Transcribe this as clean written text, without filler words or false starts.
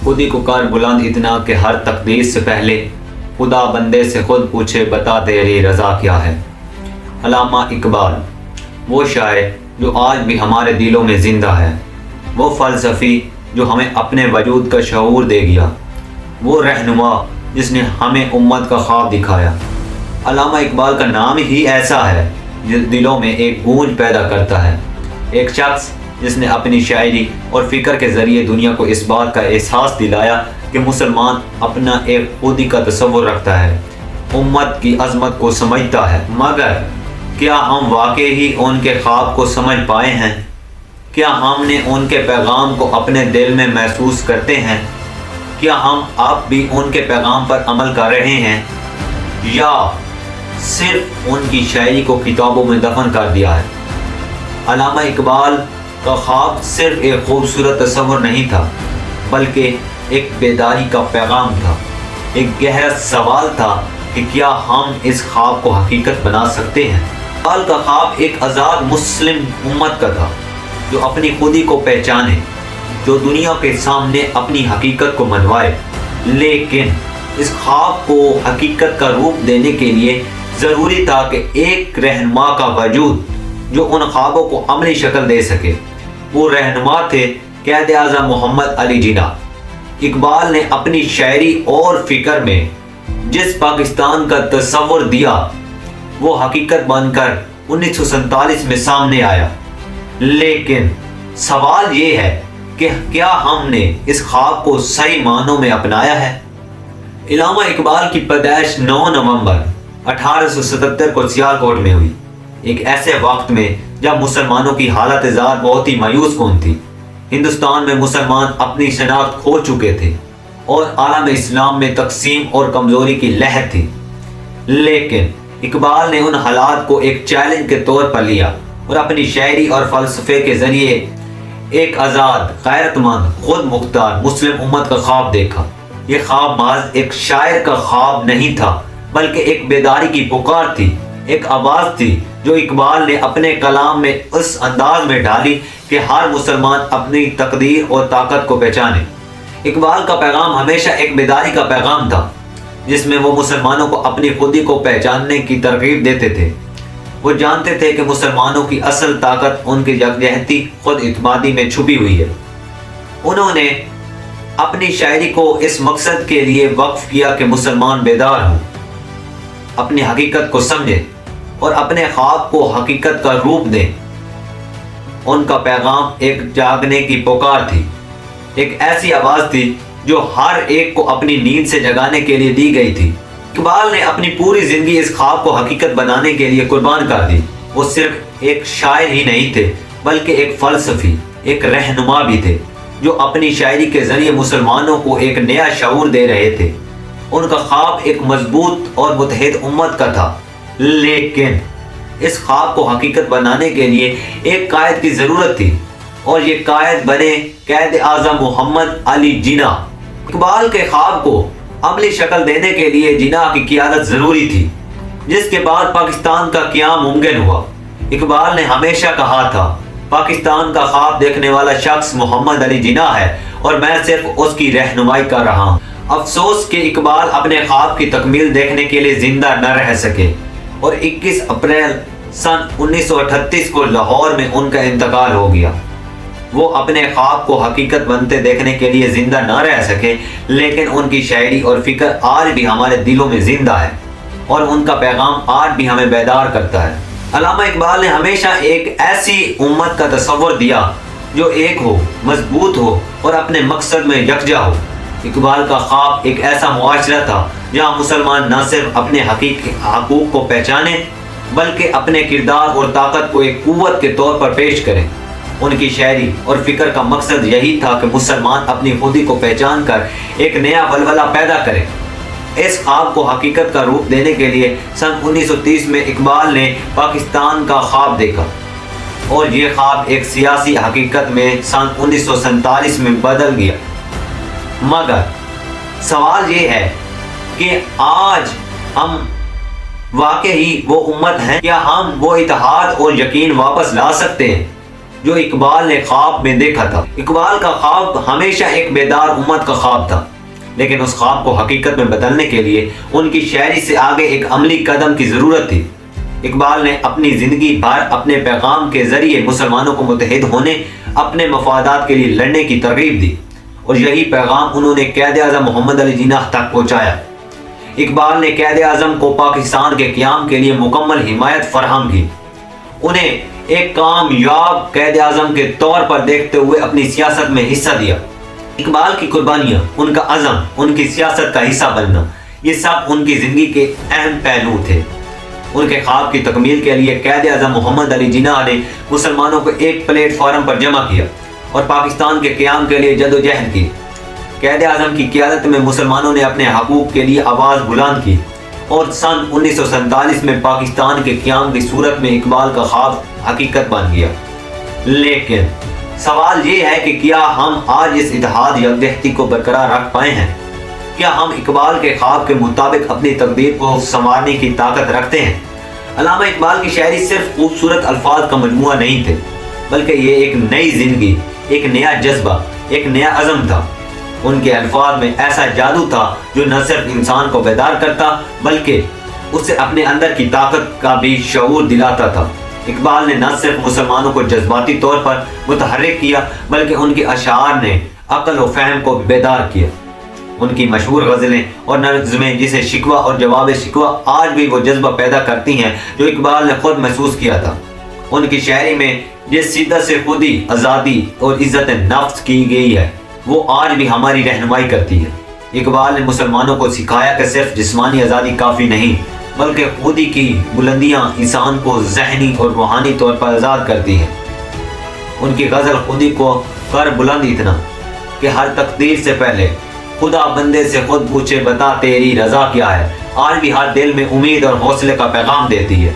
خودی کو کر بلند اتنا کہ ہر تقدیر سے پہلے خدا بندے سے خود پوچھے بتا تیری رضا کیا ہے۔ علامہ اقبال، وہ شاعر جو آج بھی ہمارے دلوں میں زندہ ہے، وہ فلسفی جو ہمیں اپنے وجود کا شعور دے گیا، وہ رہنما جس نے ہمیں امت کا خواب دکھایا۔ علامہ اقبال کا نام ہی ایسا ہے جو دلوں میں ایک گونج پیدا کرتا ہے، ایک شخص جس نے اپنی شاعری اور فکر کے ذریعے دنیا کو اس بات کا احساس دلایا کہ مسلمان اپنا ایک خودی کا تصور رکھتا ہے، امت کی عظمت کو سمجھتا ہے۔ مگر کیا ہم واقعی ہی ان کے خواب کو سمجھ پائے ہیں؟ کیا ہم نے ان کے پیغام کو اپنے دل میں محسوس کرتے ہیں؟ کیا ہم اب بھی ان کے پیغام پر عمل کر رہے ہیں، یا صرف ان کی شاعری کو کتابوں میں دفن کر دیا ہے؟ علامہ اقبال کا خواب صرف ایک خوبصورت تصور نہیں تھا، بلکہ ایک بیداری کا پیغام تھا، ایک گہرا سوال تھا کہ کیا ہم اس خواب کو حقیقت بنا سکتے ہیں؟ اقبال کا خواب ایک آزاد مسلم امت کا تھا جو اپنی خودی کو پہچانے، جو دنیا کے سامنے اپنی حقیقت کو منوائے۔ لیکن اس خواب کو حقیقت کا روپ دینے کے لیے ضروری تھا کہ ایک رہنما کا وجود جو ان خوابوں کو عملی شکل دے سکے۔ وہ رہنما تھے قائد اعظم محمد علی جناح۔ اقبال نے اپنی شاعری اور فکر میں جس پاکستان کا تصور دیا وہ حقیقت بن کر 1947 میں سامنے آیا۔ لیکن سوال یہ ہے کہ کیا ہم نے اس خواب کو صحیح معنوں میں اپنایا ہے؟ علامہ اقبال کی پیدائش 9 نومبر 1877 کو سیالکوٹ میں ہوئی، ایک ایسے وقت میں جب مسلمانوں کی حالت ذات بہت ہی مایوس کن تھی۔ ہندوستان میں مسلمان اپنی شناخت کھو چکے تھے اور عالم اسلام میں تقسیم اور کمزوری کی لہر تھی۔ لیکن اقبال نے ان حالات کو ایک چیلنج کے طور پر لیا اور اپنی شاعری اور فلسفے کے ذریعے ایک آزاد، غیرت مند، خود مختار مسلم امت کا خواب دیکھا۔ یہ خواب محض ایک شاعر کا خواب نہیں تھا، بلکہ ایک بیداری کی پکار تھی، ایک آواز تھی جو اقبال نے اپنے کلام میں اس انداز میں ڈالی کہ ہر مسلمان اپنی تقدیر اور طاقت کو پہچانے۔ اقبال کا پیغام ہمیشہ ایک بیداری کا پیغام تھا، جس میں وہ مسلمانوں کو اپنی خودی کو پہچاننے کی ترغیب دیتے تھے۔ وہ جانتے تھے کہ مسلمانوں کی اصل طاقت ان کی یکجہتی، خود اعتمادی میں چھپی ہوئی ہے۔ انہوں نے اپنی شاعری کو اس مقصد کے لیے وقف کیا کہ مسلمان بیدار ہوں، اپنی حقیقت کو سمجھیں اور اپنے خواب کو حقیقت کا روپ دیں۔ ان کا پیغام ایک جاگنے کی پکار تھی، ایک ایسی آواز تھی جو ہر ایک کو اپنی نیند سے جگانے کے لیے دی گئی تھی۔ اقبال نے اپنی پوری زندگی اس خواب کو حقیقت بنانے کے لیے قربان کر دی۔ وہ صرف ایک شاعر ہی نہیں تھے، بلکہ ایک فلسفی، ایک رہنما بھی تھے، جو اپنی شاعری کے ذریعے مسلمانوں کو ایک نیا شعور دے رہے تھے۔ ان کا خواب ایک مضبوط اور متحد امت کا تھا، لیکن اس خواب کو حقیقت بنانے کے لیے ایک قائد کی ضرورت تھی، اور یہ قائد بنے قائد اعظم محمد علی جناح۔ اقبال کے خواب کو عملی شکل دینے کے لیے جناح کی قیادت ضروری تھی، جس کے بعد پاکستان کا قیام ممکن ہوا۔ اقبال نے ہمیشہ کہا تھا، پاکستان کا خواب دیکھنے والا شخص محمد علی جناح ہے اور میں صرف اس کی رہنمائی کر رہا ہوں۔ افسوس کہ اقبال اپنے خواب کی تکمیل دیکھنے کے لیے زندہ نہ رہ سکے، اور 21 اپریل سن 1938 کو لاہور میں ان کا انتقال ہو گیا۔ وہ اپنے خواب کو حقیقت بنتے دیکھنے کے لیے زندہ نہ رہ سکے، لیکن ان کی شاعری اور فکر آج بھی ہمارے دلوں میں زندہ ہے، اور ان کا پیغام آج بھی ہمیں بیدار کرتا ہے۔ علامہ اقبال نے ہمیشہ ایک ایسی امت کا تصور دیا جو ایک ہو، مضبوط ہو اور اپنے مقصد میں یکجا ہو۔ اقبال کا خواب ایک ایسا معاشرہ تھا جہاں مسلمان نہ صرف اپنے حقیقی حقوق کو پہچانے، بلکہ اپنے کردار اور طاقت کو ایک قوت کے طور پر پیش کریں۔ ان کی شاعری اور فکر کا مقصد یہی تھا کہ مسلمان اپنی خودی کو پہچان کر ایک نیا ولولہ پیدا کریں۔ اس خواب کو حقیقت کا روپ دینے کے لیے سن 1930 میں اقبال نے پاکستان کا خواب دیکھا، اور یہ خواب ایک سیاسی حقیقت میں سن 1947 میں بدل گیا۔ مگر سوال یہ ہے کہ آج ہم واقعی وہ امت ہیں؟ کیا ہم وہ اتحاد اور یقین واپس لا سکتے ہیں جو اقبال نے خواب میں دیکھا تھا۔ اقبال کا خواب ہمیشہ ایک بیدار امت کا خواب تھا، لیکن اس خواب کو حقیقت میں بدلنے کے لیے ان کی شاعری سے آگے ایک عملی قدم کی ضرورت تھی۔ اقبال نے اپنی زندگی بھر اپنے پیغام کے ذریعے مسلمانوں کو متحد ہونے، اپنے مفادات کے لیے لڑنے کی ترغیب دی، اور یہی پیغام انہوں نے قائد اعظم محمد علی جناح تک پہنچایا۔ اقبال نے قائد اعظم کو پاکستان کے قیام کے لیے مکمل حمایت فراہم کی، انہیں ایک کامیاب قائد اعظم کے طور پر دیکھتے ہوئے اپنی سیاست میں حصہ دیا۔ اقبال کی قربانیاں، ان کا عزم، ان کی سیاست کا حصہ بننا، یہ سب ان کی زندگی کے اہم پہلو تھے۔ ان کے خواب کی تکمیل کے لیے قائد اعظم محمد علی جناح نے مسلمانوں کو ایک پلیٹ فارم پر جمع کیا اور پاکستان کے قیام کے لیے جدوجہد کی۔ قائد اعظم کی قیادت میں مسلمانوں نے اپنے حقوق کے لیے آواز بلند کی، اور سن 1947 میں پاکستان کے قیام کی صورت میں اقبال کا خواب حقیقت بن گیا۔ لیکن سوال یہ ہے کہ کیا ہم آج اس اتحاد یکجہتی کو برقرار رکھ پائے ہیں؟ کیا ہم اقبال کے خواب کے مطابق اپنی تقدیر کو سنوارنے کی طاقت رکھتے ہیں؟ علامہ اقبال کی شاعری صرف خوبصورت الفاظ کا مجموعہ نہیں تھے، بلکہ یہ ایک نئی زندگی، ایک نیا جذبہ، ایک نیا عزم تھا۔ ان کے الفاظ میں ایسا جادو تھا جو نہ صرف انسان کو بیدار کرتا بلکہ اسے اپنے اندر کی طاقت کا بھی شعور دلاتا تھا۔ اقبال نے نہ صرف مسلمانوں کو جذباتی طور پر متحرک کیا بلکہ ان کے اشعار نے عقل و فہم کو بیدار کیا۔ ان کی مشہور غزلیں اور نظمیں جسے شکوہ اور جواب شکوہ آج بھی وہ جذبہ پیدا کرتی ہیں جو اقبال نے خود محسوس کیا تھا۔ ان کی شاعری میں جس شدت سے خودی، آزادی اور عزت نفس کی گئی ہے وہ آج بھی ہماری رہنمائی کرتی ہے۔ اقبال نے مسلمانوں کو سکھایا کہ صرف جسمانی آزادی کافی نہیں بلکہ خودی کی بلندیاں انسان کو ذہنی اور روحانی طور پر آزاد کرتی ہیں۔ ان کی غزل خودی کو کر بلند اتنا کہ ہر تقدیر سے پہلے خدا بندے سے خود پوچھے بتا تیری رضا کیا ہے، آج بھی ہر دل میں امید اور حوصلے کا پیغام دیتی ہے۔